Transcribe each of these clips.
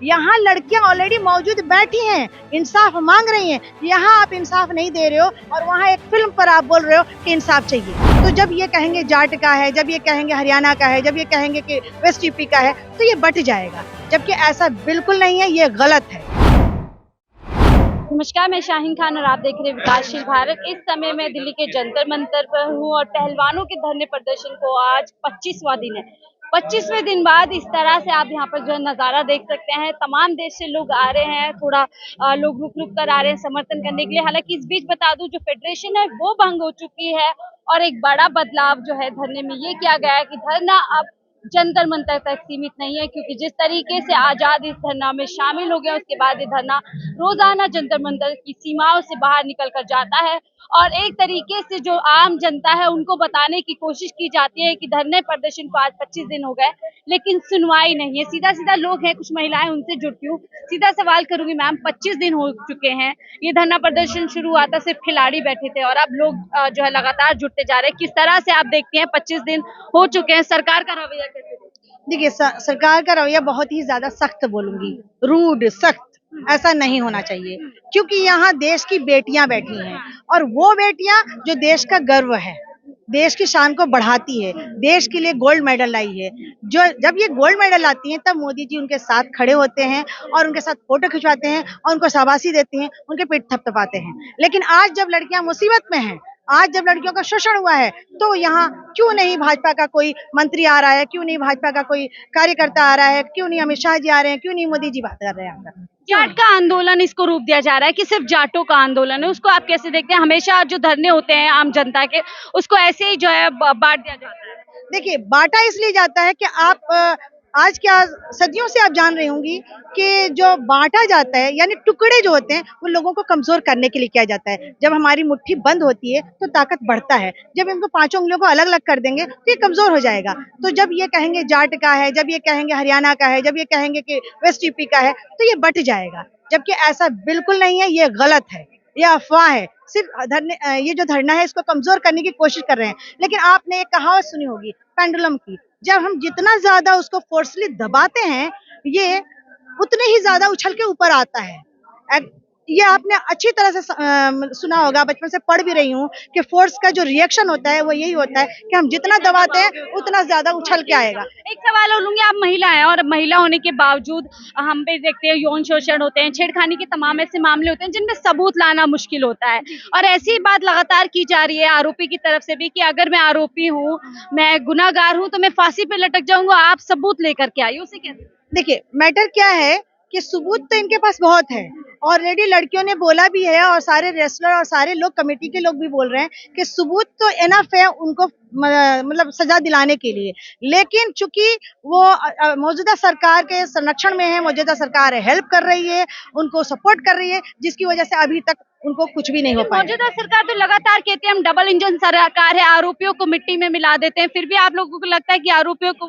यहाँ लड़कियां ऑलरेडी मौजूद बैठी हैं, इंसाफ मांग रही हैं। यहाँ आप इंसाफ नहीं दे रहे हो और वहाँ एक फिल्म पर आप बोल रहे हो कि इंसाफ चाहिए। तो जब ये कहेंगे जाट का है, जब ये कहेंगे हरियाणा का है, जब ये कहेंगे कि वेस्ट यूपी का है, तो ये बट जाएगा, जबकि ऐसा बिल्कुल नहीं है, ये गलत है। नमस्कार, मैं शाहीन खान और आप देख रहे हैं विकासशील भारत। इस समय मैं दिल्ली के जंतर मंतर पर हूँ और पहलवानों के धरने प्रदर्शन को आज 25वां दिन है। 25वें दिन बाद इस तरह से आप यहाँ पर जो नज़ारा देख सकते हैं। तमाम देश से लोग आ रहे हैं, थोड़ा लोग रुक रुक कर आ रहे हैं समर्थन करने के लिए। हालांकि इस बीच बता दूं, जो फेडरेशन है वो भंग हो चुकी है और एक बड़ा बदलाव जो है धरने में ये किया गया है कि धरना अब जंतर मंतर तक सीमित नहीं है, क्योंकि जिस तरीके से आजाद इस धरना में शामिल हो गए उसके बाद ये धरना रोजाना जंतर मंतर की सीमाओं से बाहर निकल कर जाता है और एक तरीके से जो आम जनता है उनको बताने की कोशिश की जाती है कि धरने प्रदर्शन को आज 25 दिन हो गए लेकिन सुनवाई नहीं है। सीधा सीधा लोग हैं, कुछ महिलाएं, उनसे जुड़ती हूँ, सीधा सवाल करूंगी। मैम, 25 दिन हो चुके हैं, ये धरना प्रदर्शन शुरू हुआ था, सिर्फ खिलाड़ी बैठे थे और अब लोग जो है लगातार जुड़ते जा रहे हैं। किस तरह से आप देखते हैं 25 दिन हो चुके हैं, सरकार का रवैया कैसे? देखिए, सरकार का रवैया बहुत ही ज्यादा सख्त बोलूंगी, रूड, सख्त। ऐसा नहीं होना चाहिए, क्योंकि यहाँ देश की बेटियां बैठी हैं और वो बेटियां जो देश का गर्व है, देश की शान को बढ़ाती है, देश के लिए गोल्ड मेडल लाई है। जो जब ये गोल्ड मेडल लाती हैं तब मोदी जी उनके साथ खड़े होते हैं और उनके साथ फोटो खिंचवाते हैं और उनको शाबाशी देते हैं, उनके पीठ थपथपाते हैं। लेकिन आज जब लड़कियां मुसीबत में हैं, आज जब लड़कियों का शोषण हुआ है, तो यहाँ क्यों नहीं भाजपा का कोई मंत्री आ रहा है, क्यों नहीं भाजपा का कोई कार्यकर्ता आ रहा है, क्यों नहीं अमित शाह जी आ रहे हैं, क्यों नहीं मोदी जी बात कर रहे हैं? जाट का आंदोलन इसको रूप दिया जा रहा है कि सिर्फ जाटों का आंदोलन है, उसको आप कैसे देखते हैं? हमेशा जो धरने होते हैं आम जनता के, उसको ऐसे ही जो है बांट दिया जाता है। देखिए, बांटा इसलिए जाता है कि आप आज क्या सदियों से आप जान रही होंगी कि जो बांटा जाता है, यानी टुकड़े जो होते हैं, वो लोगों को कमजोर करने के लिए किया जाता है। जब हमारी मुट्ठी बंद होती है तो ताकत बढ़ता है। जब इनको पांचों उंगलियों को अलग अलग कर देंगे तो ये कमजोर हो जाएगा। तो जब ये कहेंगे जाट का है, जब ये कहेंगे हरियाणा का है, जब ये कहेंगे कि वेस्ट यूपी का है, तो ये बट जाएगा, जबकि ऐसा बिल्कुल नहीं है, ये गलत है, ये अफवाह है। सिर्फ ये जो धरना है इसको कमजोर करने की कोशिश कर रहे हैं। लेकिन आपने एक कहावत सुनी होगी पेंडुलम की, जब हम जितना ज्यादा उसको फोर्सली दबाते हैं, ये उतने ही ज्यादा उछल के ऊपर आता है। ये आपने अच्छी तरह से सुना होगा, बचपन से पढ़ भी रही हूँ कि फोर्स का जो रिएक्शन होता है वो यही होता है कि हम जितना दबाते हैं उतना ज्यादा उछल के आएगा। एक सवाल और लूंगी, आप महिला हैं और महिला होने के बावजूद हम भी देखते हैं यौन शोषण होते हैं, छेड़खानी के तमाम ऐसे मामले होते हैं जिनमें सबूत लाना मुश्किल होता है और ऐसी ही बात लगातार की जा रही है आरोपी की तरफ से भी कि अगर मैं आरोपी हूँ, मैं गुनाहगार हूँ, तो मैं फांसी पे लटक जाऊंगा, आप सबूत लेकर के आइए। उसे कैसे? देखिए, मैटर क्या है कि सबूत तो इनके पास बहुत है, ऑलरेडी लड़कियों ने बोला भी है और सारे रेसलर और सारे लोग, कमेटी के लोग भी बोल रहे हैं कि सबूत तो इनफ है उनको मतलब सजा दिलाने के लिए। लेकिन चूंकि वो मौजूदा सरकार के संरक्षण में है, मौजूदा सरकार हेल्प कर रही है, उनको सपोर्ट कर रही है, जिसकी वजह से अभी तक उनको कुछ भी नहीं हो पाया। मौजूदा सरकार तो लगातार कहते हैं हम डबल इंजन सरकार है, आरोपियों को मिट्टी में मिला देते हैं, फिर भी आप लोगों को लगता है कि आरोपियों को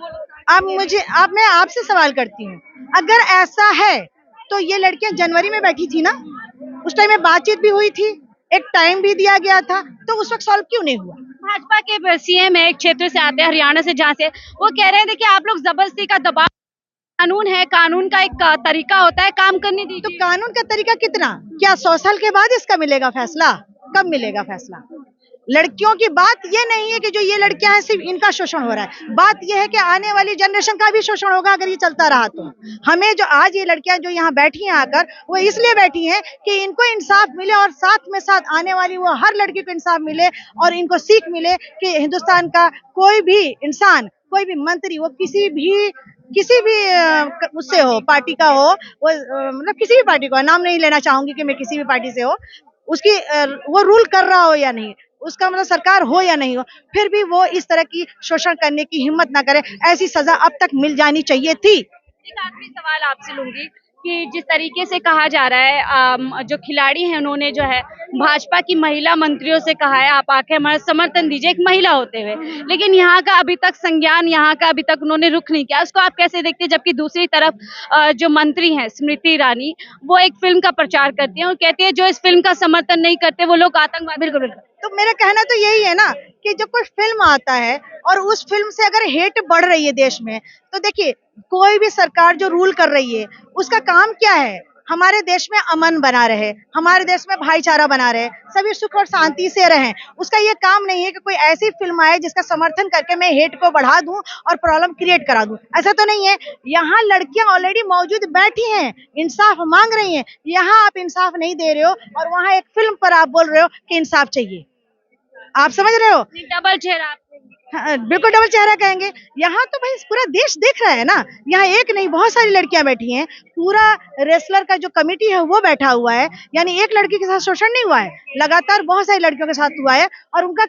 मैं आपसे सवाल करती हूँ, अगर ऐसा है तो ये लड़कियां जनवरी में बैठी थी ना, उस टाइम में बातचीत भी हुई थी, एक टाइम भी दिया गया था, तो उस वक्त सॉल्व क्यों नहीं हुआ? भाजपा के सीएम एक क्षेत्र से आते हैं, हरियाणा से, जहाँ से वो कह रहे थे कि आप लोग जबरदस्ती का दबाव, कानून है, कानून का एक तरीका होता है, काम करने दीजिए। तो कानून का तरीका कितना? क्या 100 साल के बाद इसका मिलेगा फैसला? कब मिलेगा फैसला? लड़कियों की बात ये नहीं है कि जो ये लड़कियां हैं सिर्फ इनका शोषण हो रहा है, बात ये है कि आने वाली जनरेशन का भी शोषण होगा अगर ये चलता रहा तो। हमें जो आज ये लड़कियां जो यहाँ बैठी हैं आकर, वो इसलिए बैठी हैं कि इनको इंसाफ मिले और साथ में साथ आने वाली वो हर लड़की को इंसाफ मिले और इनको सीख मिले कि हिंदुस्तान का कोई भी इंसान, कोई भी मंत्री, वो किसी भी उससे हो, पार्टी का हो, वो मतलब किसी भी पार्टी को, नाम नहीं लेना चाहूंगी कि मैं किसी भी पार्टी से हो, उसकी वो रूल कर रहा हो या नहीं, उसका मतलब सरकार हो या नहीं हो, फिर भी वो इस तरह की शोषण करने की हिम्मत ना करे। ऐसी सजा अब तक मिल जानी चाहिए थी। एक आखिरी सवाल आपसे लूंगी कि जिस तरीके से कहा जा रहा है जो खिलाड़ी हैं उन्होंने जो है भाजपा की महिला मंत्रियों से कहा है आप आके हमारा समर्थन दीजिए, एक महिला होते हुए, लेकिन यहाँ का अभी तक संज्ञान, यहाँ का अभी तक उन्होंने रुख नहीं किया। उसको आप कैसे देखते हैं? जबकि दूसरी तरफ जो मंत्री हैं स्मृति ईरानी, वो एक फिल्म का प्रचार करती हैं और कहती है जो इस फिल्म का समर्थन नहीं करते वो लोग आतंकवादी। बिल्कुल बिल्कुल। तो मेरा कहना तो यही है ना कि जब कोई फिल्म आता है और उस फिल्म से अगर हेट बढ़ रही है देश में, तो देखिए कोई भी सरकार जो रूल कर रही है उसका काम क्या है? हमारे देश में अमन बना रहे, हमारे देश में भाईचारा बना रहे, सभी सुख और शांति से रहें। उसका ये काम नहीं है कि कोई ऐसी फिल्म आए जिसका समर्थन करके मैं हेट को बढ़ा दूं और प्रॉब्लम क्रिएट करा दूं। ऐसा तो नहीं है। यहाँ लड़कियां ऑलरेडी मौजूद बैठी हैं, इंसाफ मांग रही हैं। यहाँ आप इंसाफ नहीं दे रहे हो और वहाँ एक फिल्म पर आप बोल रहे हो कि इंसाफ चाहिए। आप समझ रहे हो? डबल चेहरा। हाँ, बिल्कुल डबल चेहरा कहेंगे। यहाँ तो भाई पूरा देश देख रहा है ना, यहाँ एक नहीं बहुत सारी लड़कियां बैठी हैं, पूरा रेसलर का जो कमेटी है वो बैठा हुआ है, यानी एक लड़की के साथ शोषण नहीं हुआ है, लगातार बहुत सारी लड़कियों के साथ हुआ है और उनका